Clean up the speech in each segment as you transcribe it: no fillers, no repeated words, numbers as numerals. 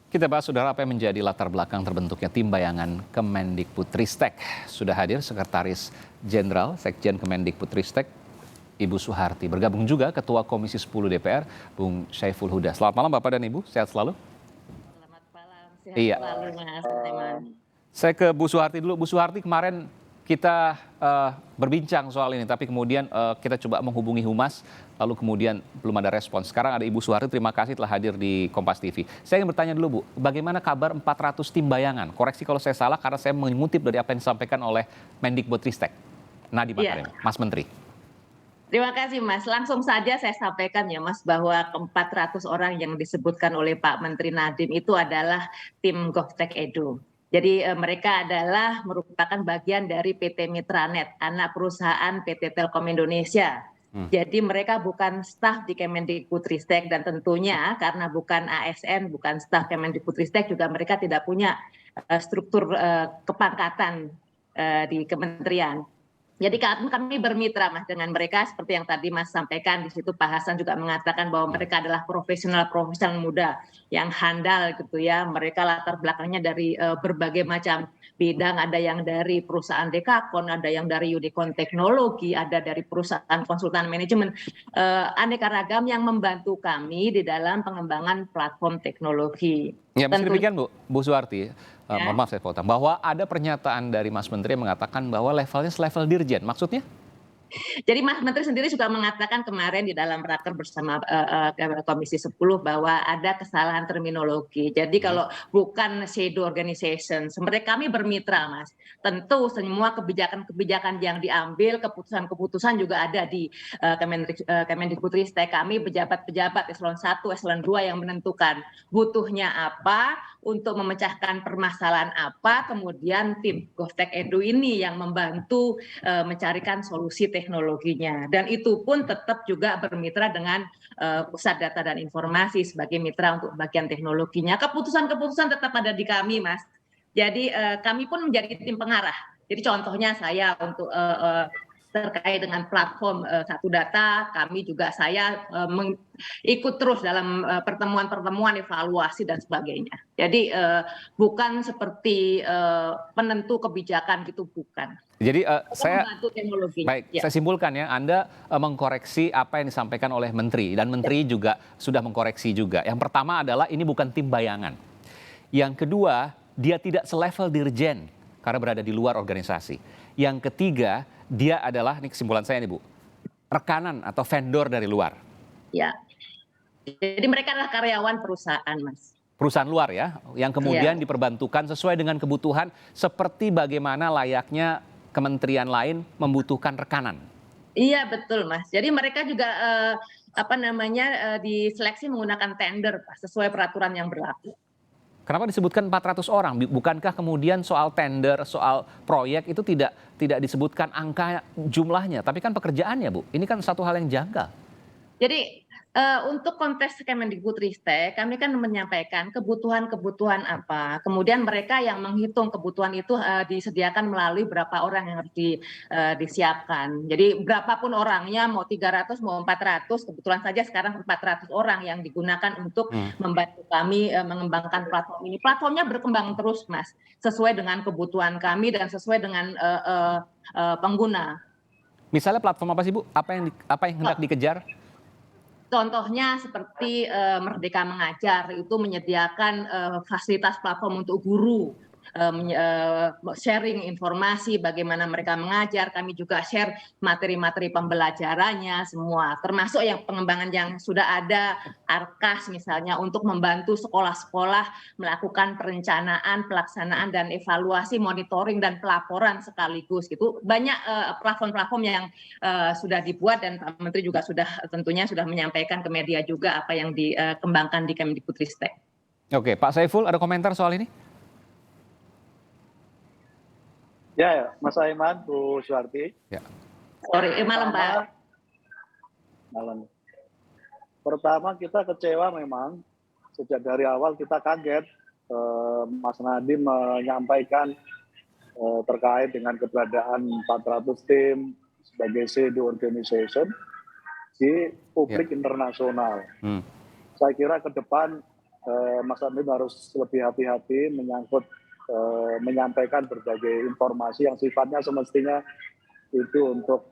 Kita bahas, saudara, apa yang menjadi latar belakang terbentuknya tim bayangan Kemendikbudristek. Sudah hadir Sekretaris Jenderal Sekjen Kemendikbudristek, Ibu Suharti. Bergabung juga Ketua Komisi 10 DPR, Bung Syaiful Huda. Selamat malam Bapak dan Ibu, sehat selalu? Selamat malam, sehat Iya. selalu Mas Sulaiman. Saya ke Bu Suharti dulu. Bu Suharti, kemarin kita berbincang soal ini, tapi kemudian kita coba menghubungi Humas, lalu kemudian belum ada respons. Sekarang ada Ibu Suharti, terima kasih telah hadir di Kompas TV. Saya ingin bertanya dulu, Bu, bagaimana kabar 400 tim bayangan? Koreksi kalau saya salah, karena saya mengutip dari apa yang disampaikan oleh Mendikbudristek, Nadiem Makarim, Mas Menteri. Terima kasih Mas. Langsung saja saya sampaikan ya Mas, bahwa 400 orang yang disebutkan oleh Pak Menteri Nadiem itu adalah tim GovTech Edu. Jadi mereka adalah merupakan bagian dari PT Mitranet, anak perusahaan PT Telkom Indonesia. Jadi mereka bukan staf di Kemendikbudristek, dan tentunya karena bukan ASN, bukan staf Kemendikbudristek, juga mereka tidak punya struktur kepangkatan di kementerian. Jadi kami bermitra Mas dengan mereka, seperti yang tadi Mas sampaikan. Di situ Pak Hasan juga mengatakan bahwa mereka adalah profesional muda yang handal gitu ya. Mereka latar belakangnya dari berbagai macam bidang, ada yang dari perusahaan Dekakon, ada yang dari Unicorn Teknologi, ada dari perusahaan konsultan manajemen, aneka ragam yang membantu kami di dalam pengembangan platform teknologi. Ya, meski demikian Bu Suharti, Ya. maaf saya potong, bahwa ada pernyataan dari Mas Menteri yang mengatakan bahwa levelnya selevel dirjen, maksudnya? Jadi Mas Menteri sendiri juga mengatakan kemarin di dalam raker bersama Komisi 10 bahwa ada kesalahan terminologi. Jadi kalau bukan shadow organization, sebenarnya kami bermitra Mas. Tentu semua kebijakan-kebijakan yang diambil, keputusan-keputusan juga ada di Kemendikbudristek. Kami pejabat-pejabat eselon 1, eselon 2 yang menentukan butuhnya apa, untuk memecahkan permasalahan apa, kemudian tim GovTech Edu ini yang membantu mencarikan solusi teknologinya. Dan itu pun tetap juga bermitra dengan Pusat Data dan Informasi sebagai mitra untuk bagian teknologinya. Keputusan-keputusan tetap ada di kami, Mas. Jadi kami pun menjadi tim pengarah. Jadi contohnya saya untuk terkait dengan platform Satu Data, kami juga saya ikut terus dalam pertemuan-pertemuan evaluasi dan sebagainya. Jadi bukan seperti penentu kebijakan gitu, bukan. Jadi saya Baik, saya simpulkan ya, Anda mengkoreksi apa yang disampaikan oleh Menteri, dan Menteri juga sudah mengkoreksi juga. Yang pertama adalah ini bukan tim bayangan. Yang kedua, dia tidak selevel dirjen karena berada di luar organisasi. Yang ketiga, dia adalah, ini kesimpulan saya nih Bu, rekanan atau vendor dari luar. Ya, jadi mereka adalah karyawan perusahaan Mas. Perusahaan luar ya, yang kemudian diperbantukan sesuai dengan kebutuhan, seperti bagaimana layaknya kementerian lain membutuhkan rekanan. Iya betul Mas. Jadi mereka juga diseleksi menggunakan tender Pak, sesuai peraturan yang berlaku. Kenapa disebutkan 400 orang? Bukankah kemudian soal tender, soal proyek itu tidak disebutkan angka jumlahnya, tapi kan pekerjaannya Bu. Ini kan satu hal yang janggal. Jadi untuk konteks Kemendikbudristek, kami kan menyampaikan kebutuhan-kebutuhan apa, kemudian mereka yang menghitung kebutuhan itu disediakan melalui berapa orang yang harus disiapkan. Jadi berapapun orangnya, mau 300, mau 400, kebetulan saja sekarang 400 orang yang digunakan untuk membantu kami mengembangkan platform ini. Platformnya berkembang terus Mas, sesuai dengan kebutuhan kami dan sesuai dengan pengguna. Misalnya platform apa sih Bu? Apa yang hendak dikejar? Contohnya seperti Merdeka Mengajar, itu menyediakan fasilitas platform untuk guru, sharing informasi bagaimana mereka mengajar. Kami juga share materi-materi pembelajarannya semua, termasuk yang pengembangan yang sudah ada, Arkas misalnya, untuk membantu sekolah-sekolah melakukan perencanaan, pelaksanaan, dan evaluasi, monitoring, dan pelaporan sekaligus. Gitu. Banyak platform-platform yang sudah dibuat, dan Pak Menteri juga tentunya sudah menyampaikan ke media juga apa yang dikembangkan di Kemendikbudristek. Oke, Pak Syaiful ada komentar soal ini? Ya, Mas Aiman, Bu Suharti. Ya. Sore, malam Pak. Malam. Pertama kita kecewa memang, sejak dari awal kita kaget Mas Nadiem menyampaikan terkait dengan keberadaan 400 tim sebagai shadow organization di publik internasional. Saya kira ke depan Mas Amin harus lebih hati-hati menyangkut menyampaikan berbagai informasi yang sifatnya semestinya itu untuk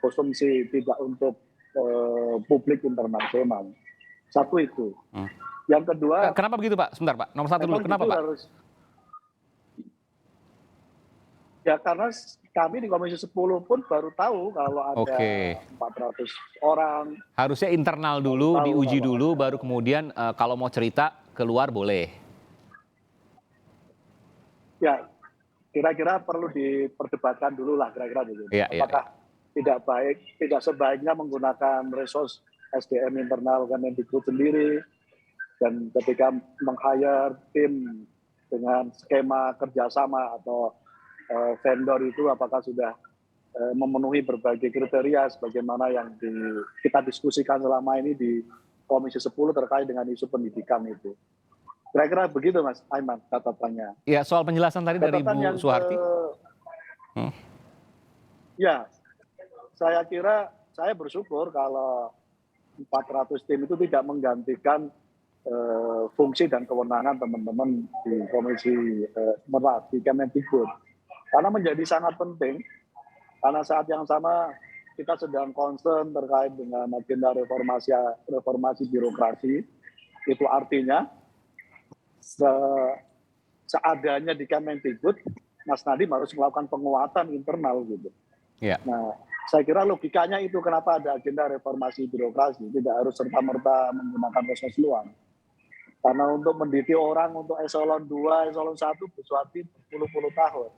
konsumsi, tidak untuk publik internasional. Satu itu. Yang kedua, Kenapa begitu Pak? Sebentar Pak, nomor satu dulu. memang Kenapa jujur Pak? ya karena kami di Komisi 10 pun baru tahu kalau ada Oke. 400 orang. Harusnya internal dulu, Tahu diuji kalau dulu, ada. baru kemudian kalau mau cerita keluar boleh. Ya, kira-kira perlu diperdebatkan dulu lah kira-kira begitu. Iya, iya, Apakah tidak sebaiknya menggunakan resource SDM internal Kemendikbud sendiri, dan ketika meng-hire tim dengan skema kerjasama atau vendor itu apakah sudah memenuhi berbagai kriteria sebagaimana yang kita diskusikan selama ini di Komisi 10 terkait dengan isu pendidikan itu. Kira-kira begitu Mas Aiman catatannya. Ya, soal penjelasan tadi dari Catatan Bu yang Suharti. Ya, saya kira saya bersyukur kalau 400 tim itu tidak menggantikan fungsi dan kewenangan teman-teman di Komisi Merat, di Kemendikbud. Karena menjadi sangat penting, karena saat yang sama kita sedang concern terkait dengan agenda reformasi birokrasi. Itu artinya seadanya di Kemendikbud, Mas Nadiem harus melakukan penguatan internal gitu. Ya. Nah, saya kira logikanya itu kenapa ada agenda reformasi birokrasi, tidak harus serta-merta menggunakan resource luar. Karena untuk mendidik orang untuk eselon 2, eselon 1 bersuatu berpuluh-puluh tahun.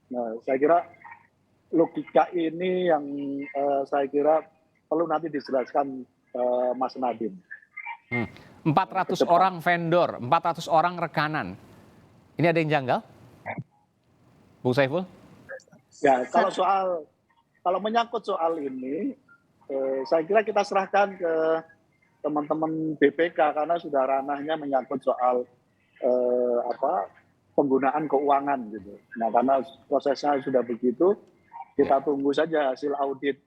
Nah, saya kira logika ini yang saya kira perlu nanti dijelaskan Mas Nadiem. 400 orang vendor, 400 orang rekanan. Ini ada yang janggal? Bung Saiful? Ya, kalau menyangkut soal ini, saya kira kita serahkan ke teman-teman BPK karena sudah ranahnya menyangkut soal penggunaan keuangan gitu. Nah, karena prosesnya sudah begitu, kita tunggu saja hasil audit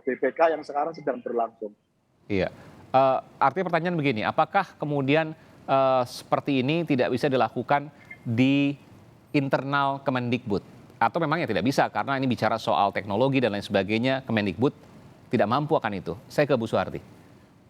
BPK yang sekarang sedang berlangsung. Iya. Artinya pertanyaan begini, apakah kemudian seperti ini tidak bisa dilakukan di internal Kemendikbud? Atau memangnya tidak bisa karena ini bicara soal teknologi dan lain sebagainya, Kemendikbud tidak mampu akan itu? Saya ke Bu Suharti.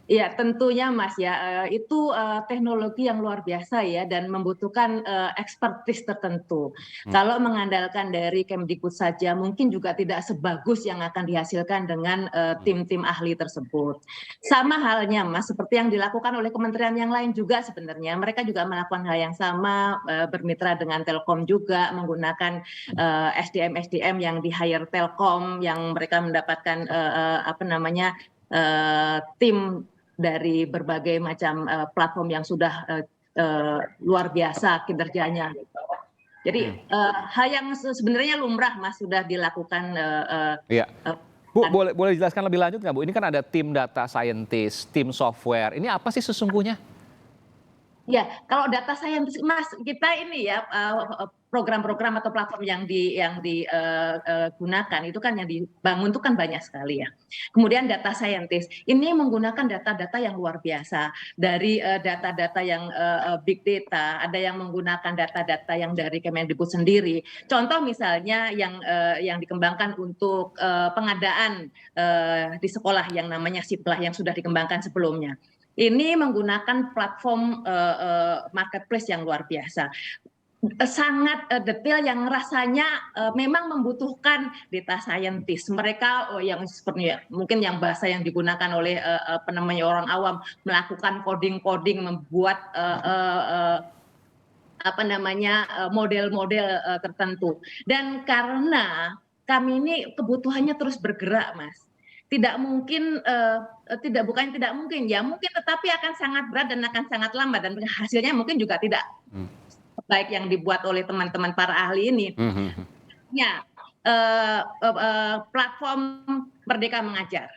Ya, tentunya Mas ya, itu teknologi yang luar biasa ya dan membutuhkan expertise tertentu. Kalau mengandalkan dari Kemdikbud saja mungkin juga tidak sebagus yang akan dihasilkan dengan tim-tim ahli tersebut. Sama halnya Mas, seperti yang dilakukan oleh kementerian yang lain juga sebenarnya. Mereka juga melakukan hal yang sama, bermitra dengan Telkom juga, menggunakan SDM-SDM yang di-hire Telkom, yang mereka mendapatkan tim dari berbagai macam platform yang sudah luar biasa kinerjanya. Jadi hal yang sebenarnya lumrah Mas sudah dilakukan. Iya. Bu, boleh jelaskan lebih lanjut nggak Bu? Ini kan ada tim data scientist, tim software. Ini apa sih sesungguhnya? Ya, kalau data scientist, Mas, kita ini ya program-program atau platform yang digunakan itu kan yang dibangun itu kan banyak sekali ya. Kemudian data scientist ini menggunakan data-data yang luar biasa dari data-data yang big data, ada yang menggunakan data-data yang dari Kemendikbud sendiri. Contoh misalnya yang dikembangkan untuk pengadaan di sekolah yang namanya Siplah yang sudah dikembangkan sebelumnya. Ini menggunakan platform marketplace yang luar biasa. Sangat detail yang rasanya memang membutuhkan data scientist. Mereka yang seperti mungkin yang bahasa yang digunakan oleh orang awam melakukan coding-coding, membuat model-model tertentu. Dan karena kami ini kebutuhannya terus bergerak, Mas. Tidak mungkin, bukan tidak mungkin, ya mungkin tetapi akan sangat berat dan akan sangat lambat dan hasilnya mungkin juga tidak baik yang dibuat oleh teman-teman para ahli ini. Ya, platform Merdeka Mengajar.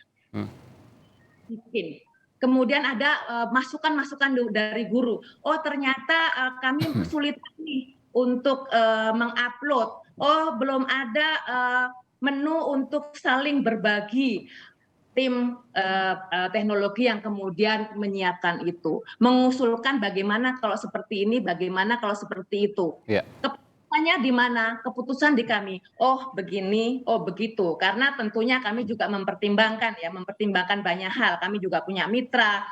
Mungkin. Kemudian ada masukan-masukan dari guru. Oh ternyata kami kesulitan nih untuk mengupload. Oh belum ada menu untuk saling berbagi. tim teknologi yang kemudian menyiapkan itu, mengusulkan bagaimana kalau seperti ini, bagaimana kalau seperti itu. Ya. Keputusannya di mana? Keputusan di kami. Oh begini, oh begitu. Karena tentunya kami juga mempertimbangkan banyak hal. Kami juga punya mitra,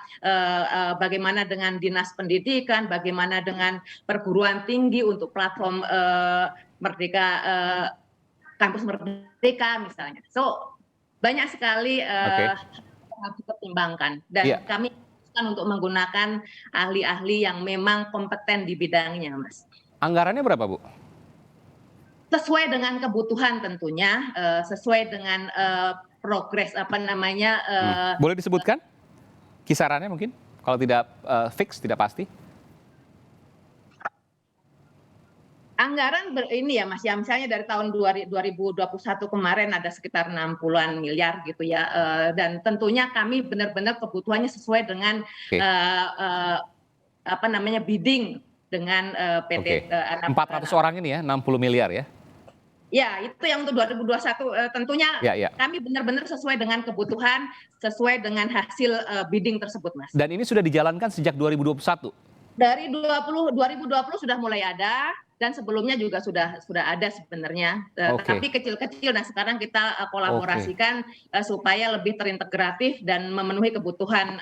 bagaimana dengan dinas pendidikan, bagaimana dengan perguruan tinggi untuk platform Merdeka, kampus Merdeka misalnya. So banyak sekali Oke. yang harus dipertimbangkan dan kami memutuskan untuk menggunakan ahli-ahli yang memang kompeten di bidangnya, Mas. Anggarannya berapa, Bu? Sesuai dengan kebutuhan tentunya, sesuai dengan progres Boleh disebutkan kisarannya mungkin? Kalau tidak fix, tidak pasti? Anggaran ini ya Mas, ya misalnya dari tahun 2021 kemarin ada sekitar 60-an miliar gitu ya, dan tentunya kami benar-benar kebutuhannya sesuai dengan bidding dengan PT 400 orang ini ya, 60 miliar ya? Ya, itu yang untuk 2021 tentunya kami benar-benar sesuai dengan kebutuhan, sesuai dengan hasil bidding tersebut, Mas. Dan ini sudah dijalankan sejak 2021? Dari 2020 sudah mulai ada, dan sebelumnya juga sudah ada sebenarnya, tapi kecil-kecil. Nah sekarang kita kolaborasikan supaya lebih terintegratif dan memenuhi kebutuhan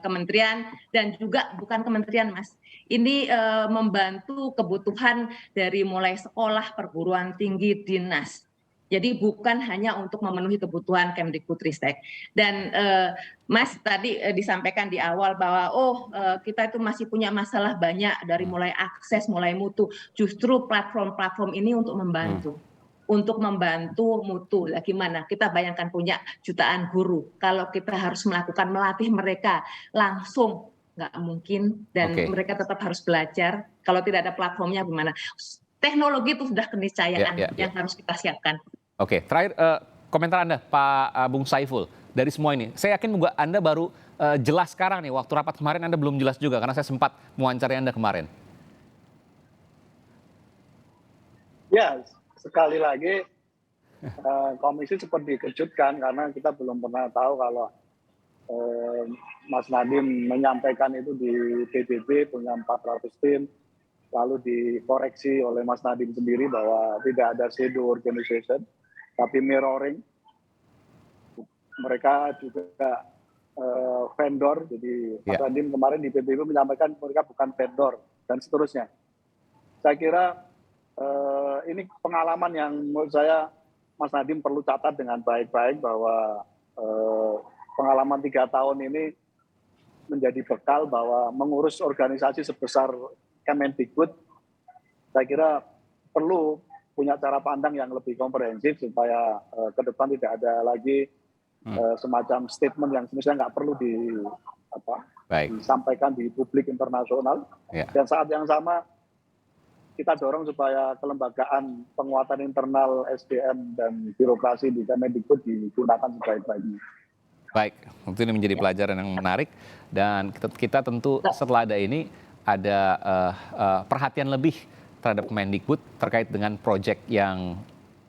kementerian, dan juga bukan kementerian Mas, ini membantu kebutuhan dari mulai sekolah, perguruan tinggi, dinas. Jadi bukan hanya untuk memenuhi kebutuhan Kemdikbudristek. Dan Mas tadi disampaikan di awal bahwa kita itu masih punya masalah banyak dari mulai akses, mulai mutu. Justru platform-platform ini untuk membantu. Untuk membantu mutu. Lah gimana? Kita bayangkan punya jutaan guru. Kalau kita harus melatih mereka langsung, nggak mungkin. Dan mereka tetap harus belajar. Kalau tidak ada platformnya gimana? Teknologi itu sudah keniscayaan yang harus kita siapkan. Oke, terakhir komentar Anda, Pak Bung Saiful, dari semua ini. Saya yakin juga Anda baru jelas sekarang nih, waktu rapat kemarin Anda belum jelas juga, karena saya sempat mewawancari Anda kemarin. Ya, sekali lagi komisi seperti dikejutkan, karena kita belum pernah tahu kalau Mas Nadiem menyampaikan itu di PBB punya 400 tim, lalu dikoreksi oleh Mas Nadiem sendiri bahwa tidak ada shadow organization, tapi mirroring. Mereka juga vendor, jadi Mas Nadiem kemarin di PBB menyampaikan mereka bukan vendor, dan seterusnya. Saya kira ini pengalaman yang menurut saya Mas Nadiem perlu catat dengan baik-baik, bahwa pengalaman 3 tahun ini menjadi bekal bahwa mengurus organisasi sebesar Kemendikbud, saya kira perlu punya cara pandang yang lebih komprehensif supaya ke depan tidak ada lagi semacam statement yang sebenarnya nggak perlu disampaikan di publik internasional. Dan saat yang sama kita dorong supaya kelembagaan penguatan internal SDM dan birokrasi di Kemendikbud digunakan sebaik-baiknya. Baik, tentu ini menjadi pelajaran yang menarik, dan kita tentu setelah ada ini ada perhatian lebih terhadap Kemendikbud terkait dengan proyek yang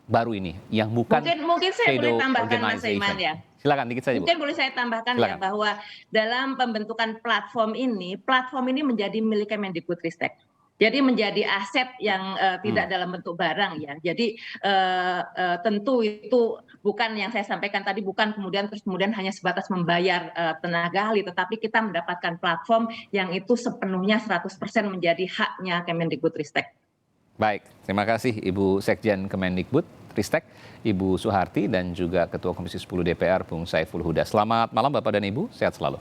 baru ini, yang bukan mungkin saya boleh tambahkan Mas organization. Iman ya. Silakan dikit saja, Bu. Mungkin boleh saya tambahkan ya, bahwa dalam pembentukan platform ini menjadi milik Kemendikbudristek. Jadi menjadi aset yang tidak dalam bentuk barang ya. Jadi tentu itu bukan yang saya sampaikan tadi, bukan kemudian hanya sebatas membayar tenaga ahli, tetapi kita mendapatkan platform yang itu sepenuhnya 100% menjadi haknya Kemendikbudristek. Baik, terima kasih Ibu Sekjen Kemendikbudristek, Ibu Suharti, dan juga Ketua Komisi 10 DPR Bung Saiful Huda. Selamat malam Bapak dan Ibu, sehat selalu.